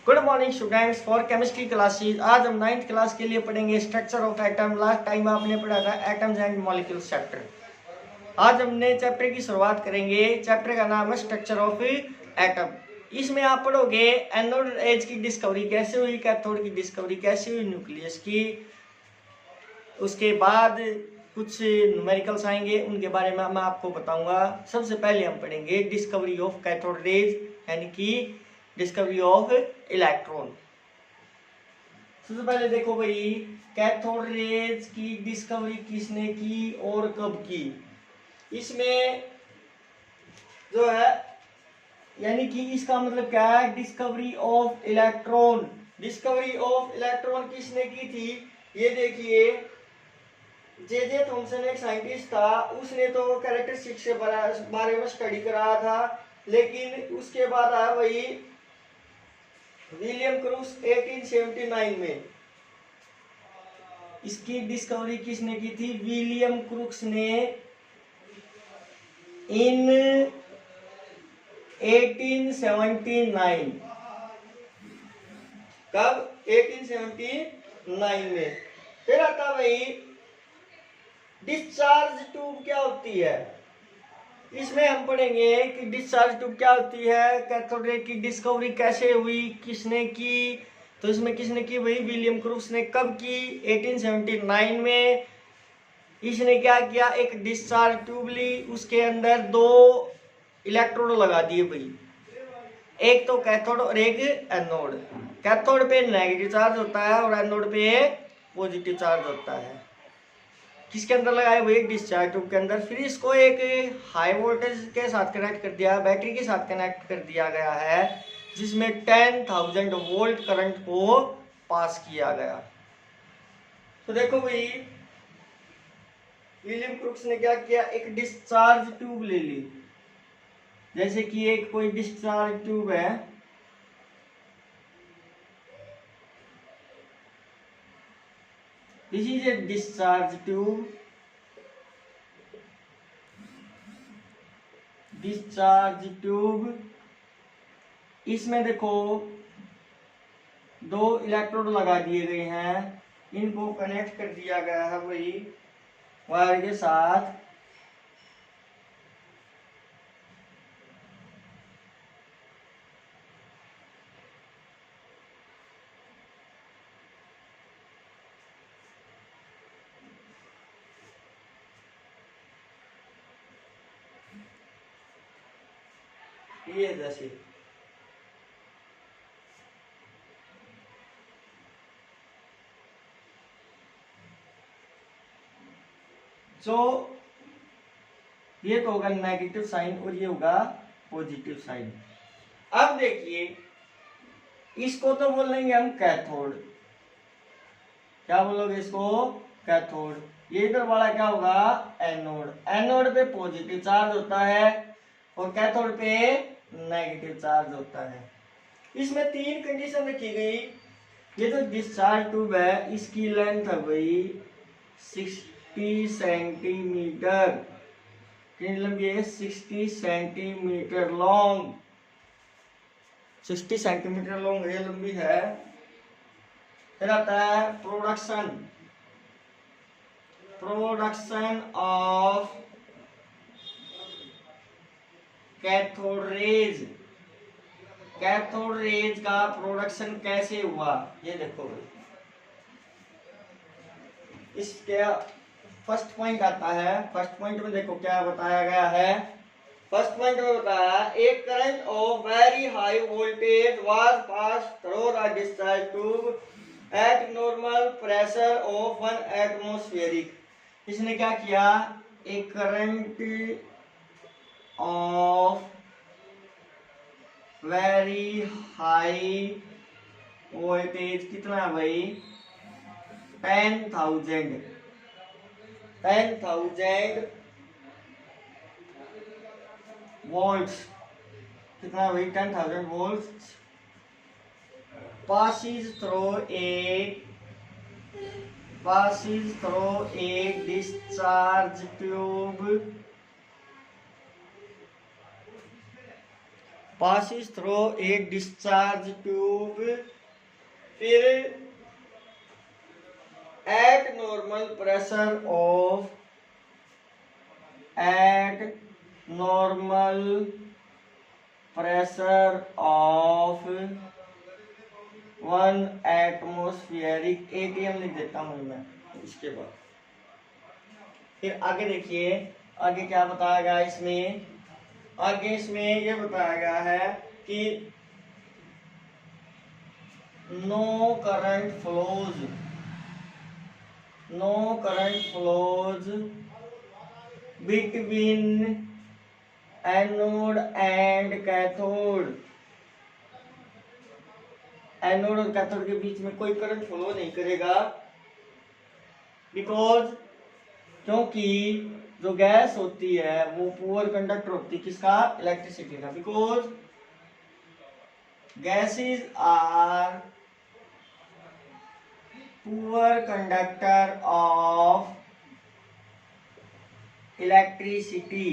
Good morning students for chemistry classes. आज हम 9th class के लिए पढ़ेंगे structure of atom. Last time आपने पढ़ा था एटम्स एंड मॉलिक्यूल्स चैप्टर। आज हमने चैप्टर की शुरुआत करेंगे। चैप्टर का नाम है स्ट्रक्चर ऑफ एटम। इसमें आप पढ़ोगे एनोड एज की डिस्कवरी कैसे हुई, कैथोड की डिस्कवरी कैसे हुई, न्यूक्लियस की। उसके बाद कुछ न्यूमेरिकल्स आएंगे, उनके बारे में मैं आपको बताऊंगा। सबसे पहले हम पढ़ेंगे डिस्कवरी ऑफ कैथोड रेज, यानी कि डिस्कवरी ऑफ इलेक्ट्रॉन। सबसे पहले देखो भाई, कैथोड रेज की डिस्कवरी किसने की और कब की। इसमें जो है यानी कि इसका मतलब क्या है, discovery of electron. Discovery of electron किसने की थी, ये देखिए। जे थॉमसन एक साइंटिस्ट था, उसने तो कैरेक्टरिस्टिक्स के बारे में स्टडी कराया था, लेकिन उसके बाद आया वही विलियम क्रूक्स 1879 में। इसकी डिस्कवरी किसने की थी, विलियम क्रूक्स ने इन 1879। कब? 1879 में। फिर आता भाई डिस्चार्ज ट्यूब क्या होती है। इसमें हम पढ़ेंगे कि डिस्चार्ज ट्यूब क्या होती है, कैथोड रे की डिस्कवरी कैसे हुई, किसने की। तो इसमें किसने की भाई, विलियम क्रूक्स ने। कब की? 1879 में। इसने क्या किया, एक डिस्चार्ज ट्यूब ली, उसके अंदर 2 इलेक्ट्रोड लगा दिए भाई, एक तो कैथोड और एक एनोड। कैथोड पे नेगेटिव चार्ज होता है और एनोड पे पॉजिटिव चार्ज होता है। किसके अंदर लगाए हुए, एक डिस्चार्ज ट्यूब के अंदर। फिर इसको एक हाई वोल्टेज के साथ कनेक्ट कर दिया, बैटरी के साथ कनेक्ट कर दिया गया है, जिसमें 10,000 वोल्ट करंट को पास किया गया। तो देखो भाई, विलियम क्रूक्स ने क्या किया, एक डिस्चार्ज ट्यूब ले ली। जैसे कि एक कोई डिस्चार्ज ट्यूब है, this is a discharge tube. Discharge tube, इसमें देखो 2 इलेक्ट्रोड लगा दिए गए हैं, इनको कनेक्ट कर दिया गया है वही वायर के साथ। ये जैसे जो ये तो होगा नेगेटिव साइन और ये होगा पॉजिटिव साइन। अब देखिए, इसको तो बोलेंगे हम कैथोड। क्या बोलोगे इसको, कैथोड। ये इधर वाला क्या होगा, एनोड। एनोड पे पॉजिटिव चार्ज होता है और कैथोड पे नेगेटिव चार्ज होता है। इसमें 3 कंडीशन रखी गई। ये जो डिस्चार्ज ट्यूब है, इसकी लेंथ है भाई 60 सेंटीमीटर। कितनी लंबी है, 60 सेंटीमीटर लॉन्ग। 60 सेंटीमीटर लॉन्ग ये लंबी है। फिर आता है production of cathode rays. Cathode rays का प्रोडक्शन कैसे हुआ, ये देखो भाई। इसके फर्स्ट पॉइंट आता है। फर्स्ट पॉइंट में देखो क्या बताया गया है। फर्स्ट पॉइंट में बताया, एक current of very high voltage was pass through the discharge tube at normal pressure of 1 atmospheric. इसने क्या किया, एक current of very high voltage, कितना भाई, 10,000 वोल्ट्स। कितना भाई, 10,000 volts passes through a discharge tube passes through a discharge tube, फिर at normal pressure of 1 atmospheric लिख देता हूं मैं। इसके बाद फिर आगे देखिए, आगे क्या बताया गया इसमें, आगे इसमें ये बताया गया है कि no current flows between anode and cathode. Anode और कैथोड के बीच में कोई करंट फ्लो नहीं करेगा, बिकॉज क्योंकि जो गैस होती है वो पुअर कंडक्टर होती है, किसका? इलेक्ट्रिसिटी का। Because gases are poor conductor of electricity.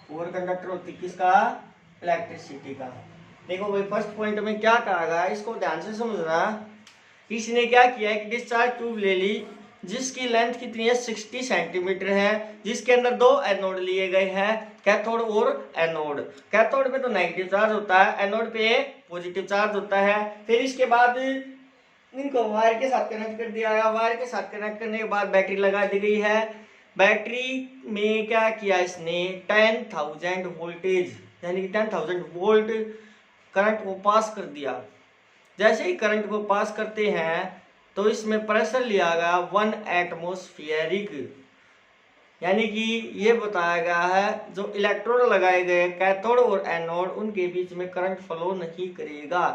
Poor conductor होती है किसका? इलेक्ट्रिसिटी का। देखो भाई फर्स्ट पॉइंट में क्या कहा गया, इसको ध्यान से समझना। इसने क्या किया, एक डिस्चार्ज ट्यूब ले ली जिसकी लेंथ कितनी है? 60 सेंटीमीटर है, जिसके अंदर 2 एनोड लिए गए हैं, कैथोड और एनोड। कैथोड पे तो नेगेटिव चार्ज होता है, एनोड पे पॉजिटिव चार्ज होता है। फिर इसके बाद इनको वायर के साथ कनेक्ट कर दिया गया। वायर के साथ कनेक्ट करने के बाद बैटरी लगा दी गई है। बैटरी में क्या किया इसने? 10,000 वोल्टेज यानी कि 10,000 वोल्ट करंट को पास कर दिया। जैसे ही करंट को पास करते हैं तो इसमें प्रेशर लिया गया 1 एटमॉस्फेरिक, यानी कि ये बताया गया है जो इलेक्ट्रोड लगाए गए कैथोड और एनोड उनके बीच में करंट फ्लो नहीं करेगा,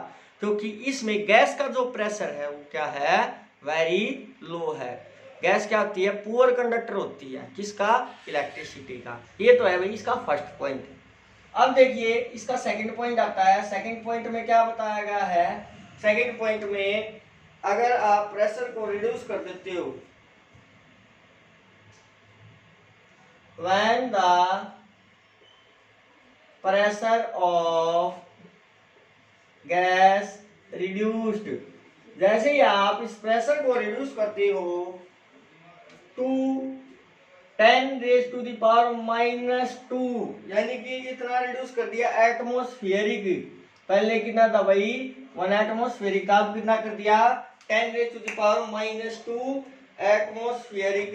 क्योंकि इसमें गैस का जो प्रेशर है वो क्या है? वेरी लो है। गैस क्या होती है? पुअर कंडक्टर होती है, किसका? इलेक्ट्रिसिटी का। ये तो है भाई इसका फर्स्ट पॉइंट। अब देखिए इसका सेकंड पॉइंट आता है। सेकंड पॉइंट में क्या बताया गया है? सेकंड पॉइंट में अगर आप प्रेशर को रिड्यूस कर देते हो, when the pressure of gas reduced, जैसे ही आप इस प्रेशर को रिड्यूस करते हो टू 10⁻⁻², यानी कि इतना रिड्यूस कर दिया एटमॉस्फेरिक। पहले कितना था भाई? 1 एटमॉस्फेरिक था, अब कितना कर दिया? 10⁻⁻² atmospheric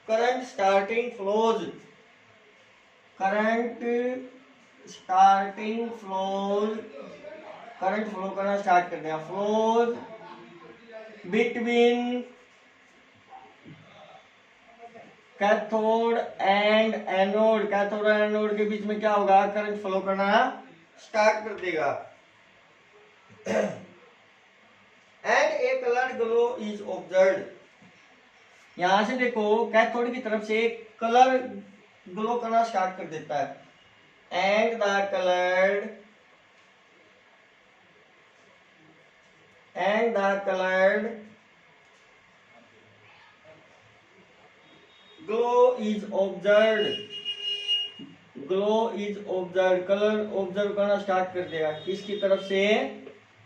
current starting flows. Current flow करना स्टार्ट कर दिया। Flows between cathode and anode. Cathode और एनोड के बीच में क्या होगा? करंट फ्लो करना स्टार्ट कर देगा। And A coloured glow is observed. यहां से देखो कैथोड की तरफ से कलर ग्लो करना स्टार्ट कर देता है। And the coloured glow is observed. Colour observe करना स्टार्ट कर देगा, किसकी तरफ से?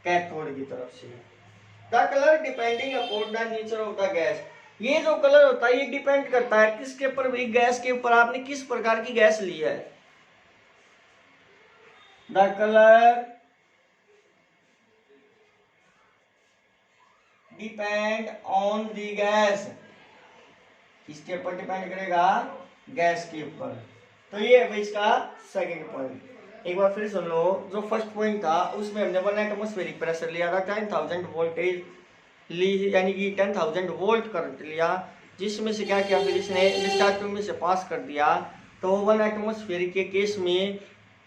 कैथोड की तरफ से। The colour depending upon the nature of the gas. ये जो कलर होता है ये डिपेंड करता है किसके ऊपर? भाई गैस के ऊपर। आपने किस प्रकार की गैस ली है। The colour depend on the gas. किसके ऊपर डिपेंड करेगा? गैस के ऊपर। तो ये है भाई इसका सेकंड पॉइंट। एक बार फिर सुन लो। जो फर्स्ट पॉइंट था उसमें हमने 1 एटमॉस्फेरिक प्रेशर लिया था, 10,000 वोल्टेज ली, यानी कि 10,000 वोल्ट करंट लिया, जिसमें से क्या किया? फिर इसने डिस्चार्ज ट्यूब में से पास कर दिया। तो 1 एटमॉस्फेरिक के केस में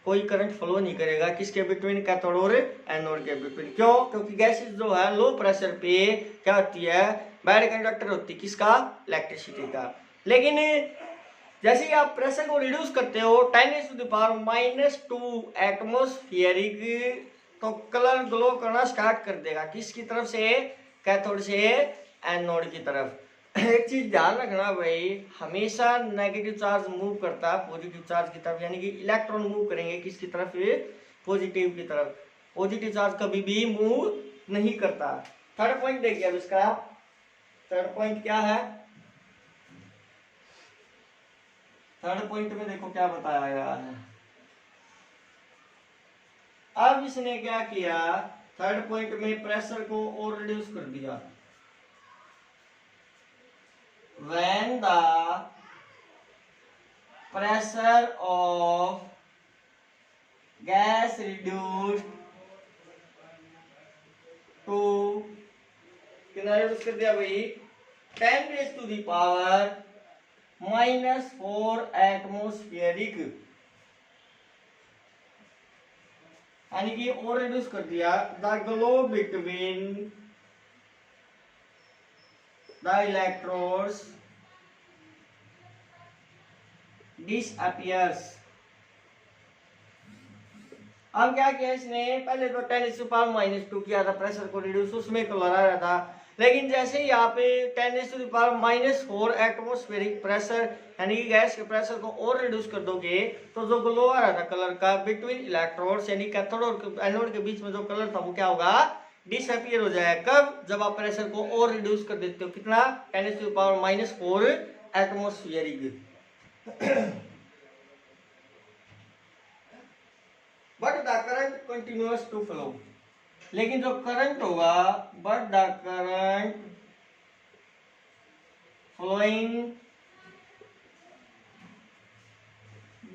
कोई करंट फ्लो नहीं करेगा, किसके बिटवीन? कैथोड और एनोड के बिटवीन। क्यों? क्योंकि गैसेस जो है लो प्रेशर पे क्या होती है? बैड कंडक्टर होती है, किसका? इलेक्ट्रिसिटी का। लेकिन जैसे ही आप प्रेशर को रिड्यूस करते हो 10⁻⁻² एटमॉस्फेरिक, तो कलर ग्लो करना स्टार्ट कर देगा, किसकी तरफ से? कैथोड से एनोड की तरफ। एक चीज ध्यान रखना भाई, हमेशा नेगेटिव चार्ज मूव करता है पॉजिटिव चार्ज की तरफ, यानी कि इलेक्ट्रॉन मूव करेंगे किसकी तरफ, ये पॉजिटिव की तरफ। पॉजिटिव चार्ज कभी भी मूव नहीं करता। थर्ड पॉइंट देखिए अब इसका। थर्ड पॉइंट क्या है? थर्ड पॉइंट में देखो क्या बताया गया है। अब इसने क्या किया, थर्ड पॉइंट में प्रेशर को और रिड्यूस कर दिया। when the pressure of gas reduced to, कितना रिड्यूस कर दिया भाई, 10⁻⁻⁻⁴ एटमोस्फेरिक, यानी कि और रिड्यूस कर दिया। The glow between the electrodes disappears। अब क्या किया इसने, पहले तो 10⁻⁻² किया था प्रेशर को रिड्यूस, उसमें कलर आ रहा था, लेकिन जैसे ही यहाँ पे 10⁻⁻⁴ एटमोस्फेरिक प्रेशर यानी कि गैस के प्रेशर को और रिड्यूस कर दोगे तो जो ग्लो आ रहा था कलर का बिटवीन इलेक्ट्रोड्स यानी कैथोड और एनोड के बीच में जो कलर था वो क्या होगा, डिसअपियर हो जाएगा। कब? जब आप प्रेशर को और रिड्यूस कर देते हो, कितना, 10⁻⁻⁴ atmospheric. But the current continuous to flow, लेकिन जो करंट होगा, but the current flowing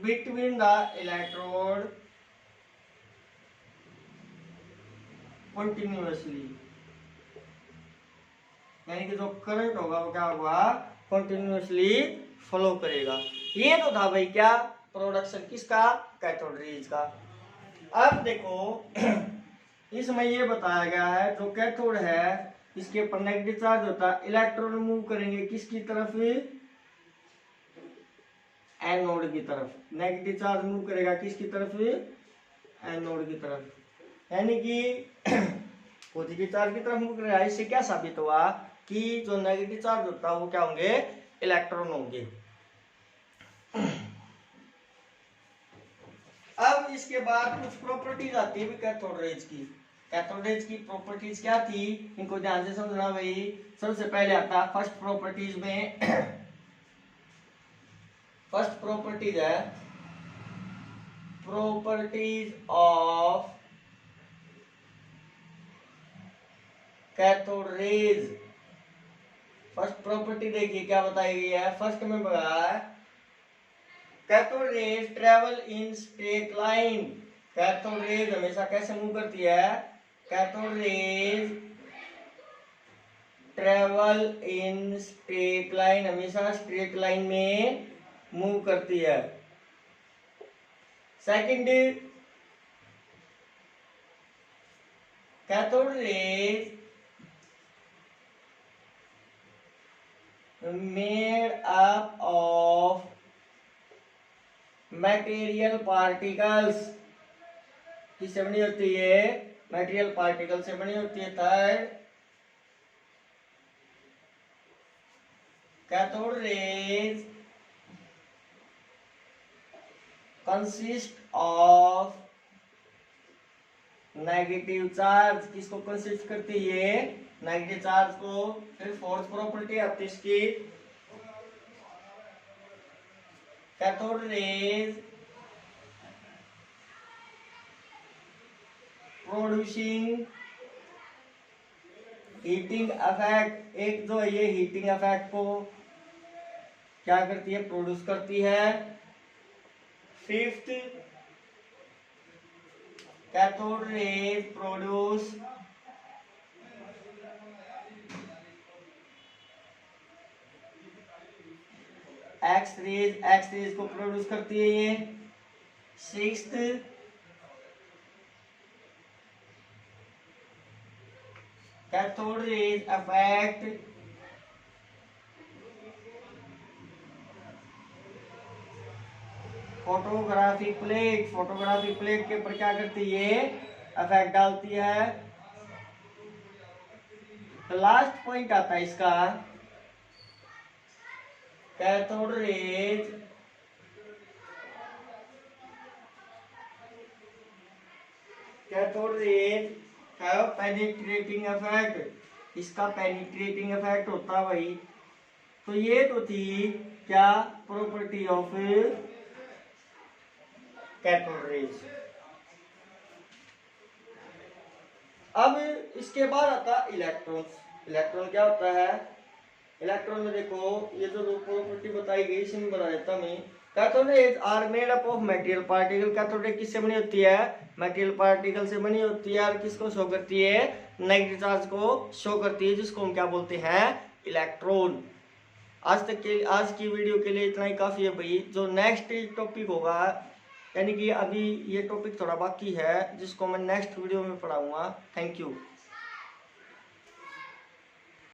between the electrode continuously, यानी कि जो करंट होगा वो क्या होगा, कंटिन्यूअसली फ्लो करेगा। ये तो था भाई क्या, प्रोडक्शन किसका, कैथोड रेज का। अब देखो इसमें ये बताया गया है जो कैथोड है इसके ऊपर नेगेटिव चार्ज होता है, इलेक्ट्रॉन मूव करेंगे किसकी तरफ, एनोड की तरफ। नेगेटिव चार्ज मूव करेगा किसकी तरफ, एनोड की तरफ, यानी कि पॉजिटिव चार्ज की तरफ मूव करेगा। इससे क्या साबित हुआ कि जो नेगेटिव चार्ज होता है वो क्या होंगे, इलेक्ट्रॉन होंगे। अब इसके बाद कुछ प्रॉपर्टीज आती है कैथोड रेज की। कैथोड रेज की प्रॉपर्टीज क्या थी, इनको ध्यान से समझना भाई। सबसे पहले आता है फर्स्ट प्रॉपर्टीज में फर्स्ट प्रॉपर्टीज है properties of cathode rays. First property देखिए क्या बताई गई है। फर्स्ट में बताया है cathode rays travel in straight line. Cathode rays हमेशा कैसे मूव करती है, cathode rays travel in straight line, हमेशा स्ट्रेट लाइन में मूव करती है। Second, cathode rays made up of material particles, किससे बनी होती है, मटेरियल पार्टिकल से बनी होती है। Third, cathode rays consist of negative charge, किसको कंसिस्ट करती है, नेगेटिव चार्ज को। फिर फोर्थ प्रॉपर्टी आती है इसकी, cathode rays producing heating effect. एक जो ये हीटिंग इफेक्ट को क्या करती है, प्रोड्यूस करती है। Fifth, cathode rays produce X rays को प्रोड्यूस करती है ये। Sixth, cathode rays affect photographic plate. Photographic plate के ऊपर क्या करती है, अफेक्ट डालती है। तो लास्ट पॉइंट आता है इसका, cathode rays have penetrating effect, इसका पेनिट्रेटिंग इफेक्ट होता है भाई। तो ये तो थी क्या प्रॉपर्टी ऑफ कैथोड रेज। अब इसके बाद आता है इलेक्ट्रॉन। इलेक्ट्रॉन क्या होता है? इलेक्ट्रॉन में देखो ये जो प्रॉपर्टी बताई गई इसमें बता देता मैं। Cathode rays are made up of material particle. Cathode rays किससे बनी होती है? मटेरियल पार्टिकल से बनी होती है। और किसको शो करती है? नेगेटिव चार्ज को शो करती है, जिसको हम क्या बोलते हैं? इलेक्ट्रॉन। आज की वीडियो के लिए इतना ही काफी है भाई। जो नेक्स्ट टॉपिक होगा, यानी कि अभी ये टॉपिक थोड़ा बाकी है जिसको मैं नेक्स्ट वीडियो में पढ़ाऊंगा। Thank you.